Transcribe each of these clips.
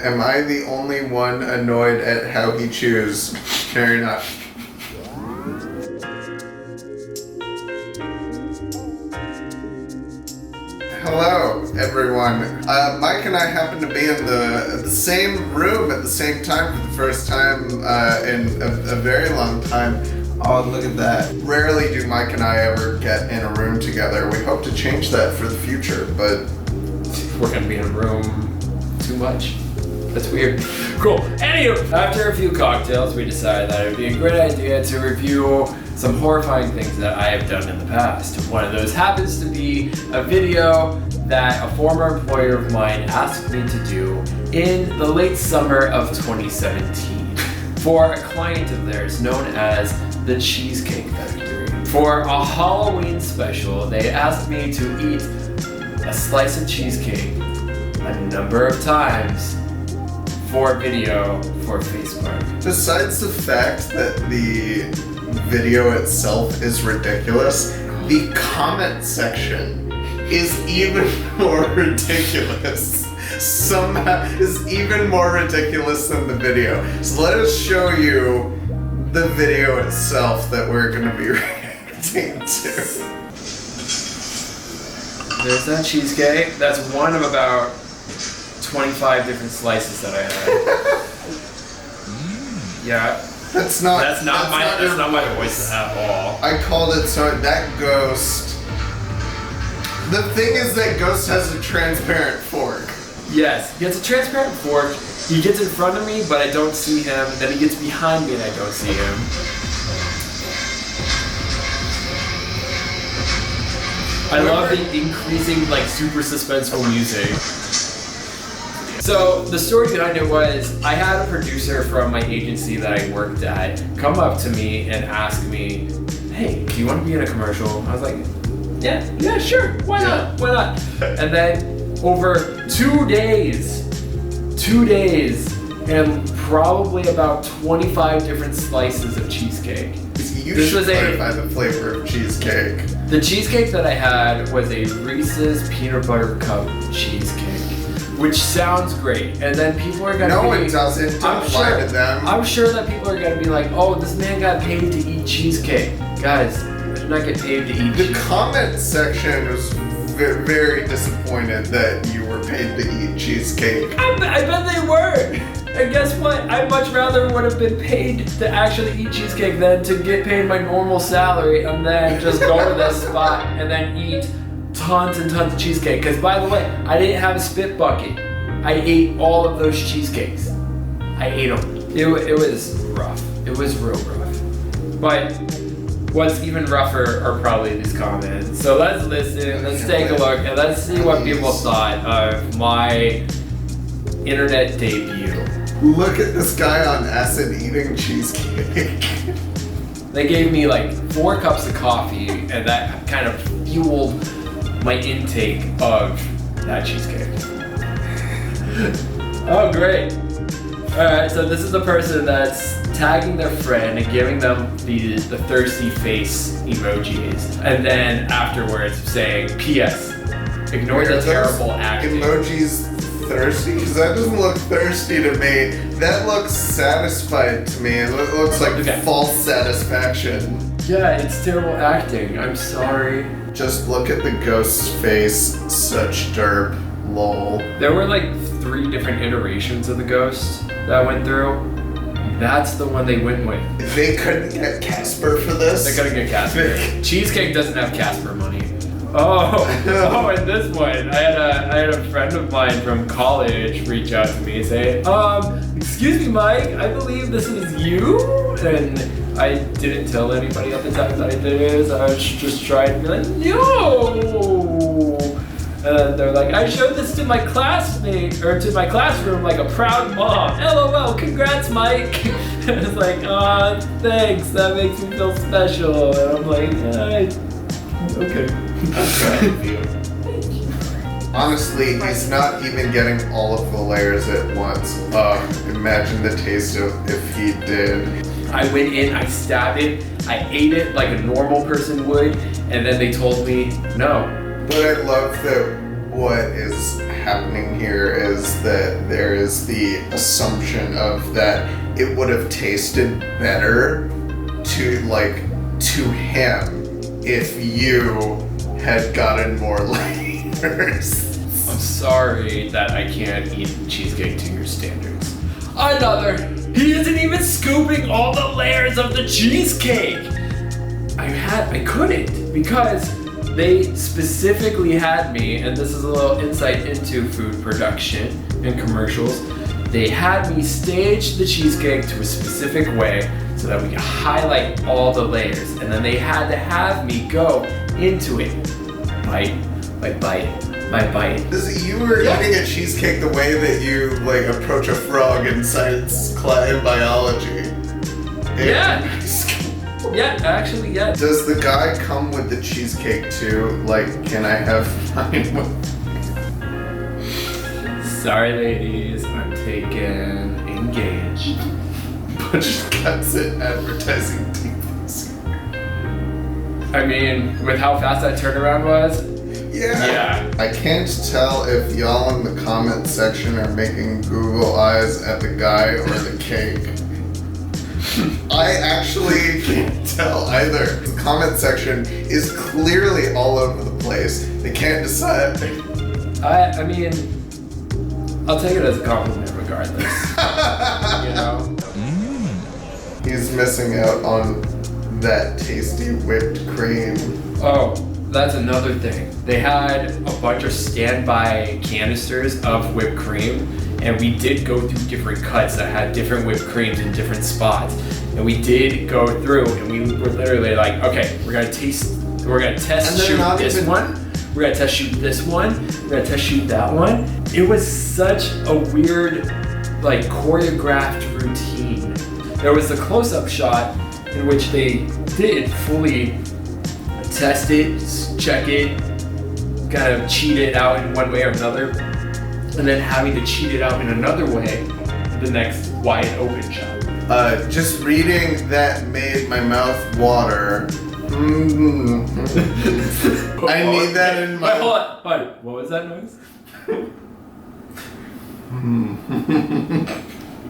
Am I the only one annoyed at how he chews? Fair enough. Hello, everyone. Mike and I happen to be in the same room at the same time for the first time in a very long time. Oh, look at that. Rarely do Mike and I ever get in a room together. We hope to change that for the future, but... We're gonna be in a room too much. That's weird. Cool. Anywho, after a few cocktails, we decided that it would be a great idea to review some horrifying things that I have done in the past. One of those happens to be a video that a former employer of mine asked me to do in the late summer of 2017 for a client of theirs known as the Cheesecake Factory. For a Halloween special, they asked me to eat a slice of cheesecake a number of times for video for Facebook. Besides the fact that the video itself is ridiculous, the comment section is even more ridiculous. Somehow is even more ridiculous than the video. So let us show you the video itself that we're going to be reacting to. There's that cheesecake. That's one of about 25 different slices that I had. Yeah. That's not my voice at all. I called it so that ghost. The thing is that ghost has a transparent fork. Yes, he has a transparent fork. He gets in front of me, but I don't see him. Then he gets behind me and I don't see him. I love the increasing, super suspenseful music. So the story behind it was I had a producer from my agency that I worked at come up to me and ask me, "Hey, do you want to be in a commercial?" I was like, yeah, sure, why not? And then over 2 days, and probably about 25 different slices of cheesecake. You should clarify the flavor of cheesecake. The cheesecake that I had was a Reese's peanut butter cup cheesecake, which sounds great. And then people are gonna No, it doesn't. Don't lie to them. I'm sure that people are gonna be like, "Oh, this man got paid to eat cheesecake." Guys, I did not get paid to eat cheesecake. The comment section was very disappointed that you were paid to eat cheesecake. I bet they were. And guess what? I much rather would have been paid to actually eat cheesecake than to get paid my normal salary and then just go to this spot and then eat tons and tons of cheesecake. Because by the way, I didn't have a spit bucket. I ate all of those cheesecakes. I ate them. It was rough. It was real rough. But what's even rougher are probably these comments. So let's listen, let's take a look, and let's see what people thought of my internet debut. Look at this guy on acid eating cheesecake. They gave me 4 cups of coffee, and that kind of fueled my intake of that cheesecake. Oh, great. Alright, so this is the person that's tagging their friend and giving them the thirsty face emojis. And then afterwards saying, P.S. Ignore the terrible acting. Emojis thirsty? Because that doesn't look thirsty to me. That looks satisfied to me. It looks like false satisfaction. Yeah, it's terrible acting. I'm sorry. Just look at the ghost's face. Such derp. Lol. There were 3 different iterations of the ghost that I went through. That's the one they went with. They couldn't get Casper for this? They couldn't get Casper. Cheesecake doesn't have Casper money. Oh, and this one. I had a friend of mine from college reach out to me and say, excuse me, Mike, I believe this is you? And I didn't tell anybody at the time that I did it. So I was just trying to be like, no! And then they're like, I showed this to my classmate, or to my classroom like a proud mom. LOL, congrats, Mike. And it's like, thanks, that makes me feel special. And I'm like, okay. Honestly, he's not even getting all of the layers at once. Imagine the taste of if he did. I went in, I stabbed it, I ate it like a normal person would, and then they told me no. But I love that what is happening here is that there is the assumption of that it would have tasted better to him if you had gotten more layers. I'm sorry that I can't eat cheesecake to your standards. Another. He isn't even scooping all the layers of the cheesecake. I couldn't because they specifically had me, and this is a little insight into food production and commercials. They had me stage the cheesecake to a specific way so that we could highlight all the layers, and then they had to have me go into it, bite by bite. You were eating a cheesecake the way that you like approach a frog in science class in biology. Yeah. Yeah, actually, yeah. Does the guy come with the cheesecake too? Like, can I have mine with? Sorry, ladies, I'm taken. Engaged. Butch cuts it advertising TVs. I mean, with how fast that turnaround was. Yeah. I can't tell if y'all in the comment section are making Google eyes at the guy or the cake. I actually can't tell either. The comment section is clearly all over the place. They can't decide. I mean, I'll take it as a compliment regardless. You know? He's missing out on that tasty whipped cream. Oh, that's another thing. They had a bunch of standby canisters of whipped cream, and we did go through different cuts that had different whipped creams in different spots. And we did go through, and we were literally like, okay, we're gonna test shoot this one. We're gonna test shoot this one. We're gonna test shoot that one. It was such a weird, like, choreographed routine. There was a close-up shot in which they did fully test it, check it, kind of cheat it out in one way or another, and then having to cheat it out in another way the next wide open shot. Just reading that made my mouth water. I need that in my... Wait, hold on. What was that noise?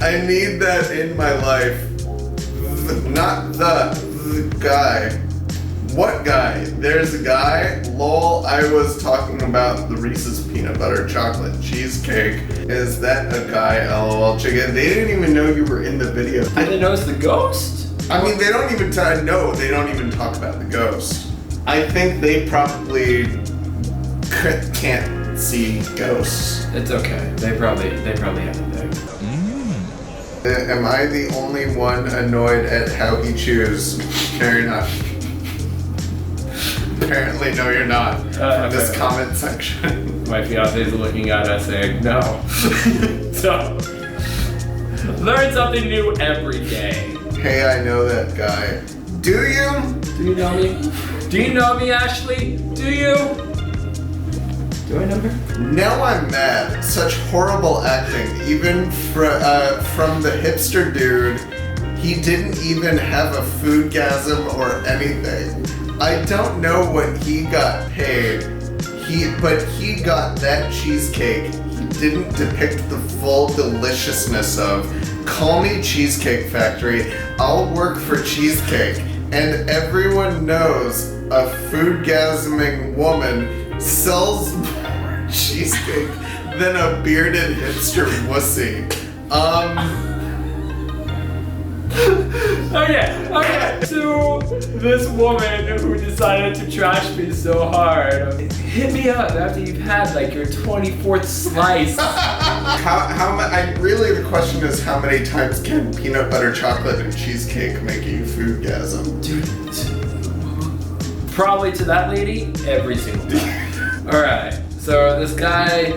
I need that in my life. Not the guy. What guy? There's a guy. Lol, I was talking about the Reese's peanut butter chocolate cheesecake. Is that a guy? LOL chicken. They didn't even know you were in the video. I didn't notice the ghost. I mean, they don't even talk about the ghost. I think they probably can't see ghosts. It's okay. They probably have a thing. Am I the only one annoyed at how he chews? No, you're not. Apparently, no, you're not. From this comment section. My fiance is looking at us saying no. So, learn something new every day. Hey, I know that guy. Do you? Do you know me? Do you know me, Ashley? Do you? Do I know her? Now I'm mad. Such horrible acting. Even from the hipster dude, he didn't even have a foodgasm or anything. I don't know what he got paid, but he got that cheesecake he didn't depict the full deliciousness of. Call me Cheesecake Factory, I'll work for cheesecake, and everyone knows a foodgasming woman sells more cheesecake than a bearded hipster wussy. Okay. To this woman who decided to trash me so hard, hit me up after you've had like your 24th slice. Really the question is, how many times can peanut butter chocolate and cheesecake make you foodgasm? Dude, probably to that lady every single time. Alright, so this guy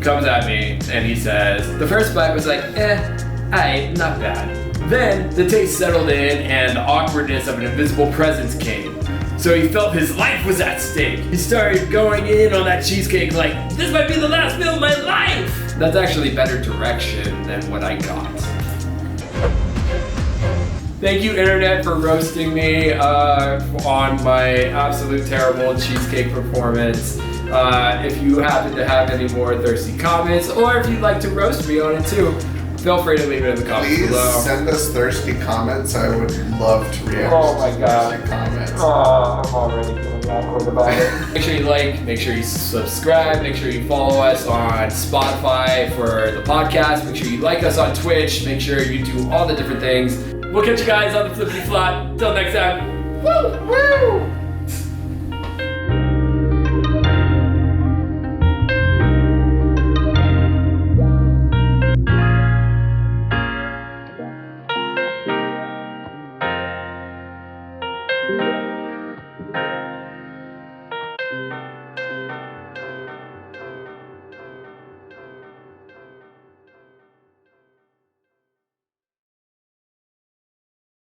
comes at me and he says, the first bite was like, aight, not bad. Then the taste settled in and the awkwardness of an invisible presence came. So he felt his life was at stake. He started going in on that cheesecake like, this might be the last meal of my life! That's actually better direction than what I got. Thank you, internet, for roasting me on my absolute terrible cheesecake performance. If you happen to have any more thirsty comments, or if you'd like to roast me on it too, feel free to leave it in the comments Please below. send us thirsty comments. I would love to react to thirsty comments. Oh, I'm already feeling awkward about it. Make sure you like, make sure you subscribe, make sure you follow us on Spotify for the podcast, make sure you like us on Twitch, make sure you do all the different things. We'll catch you guys on the flippy flop. Till next time. Woo! Woo!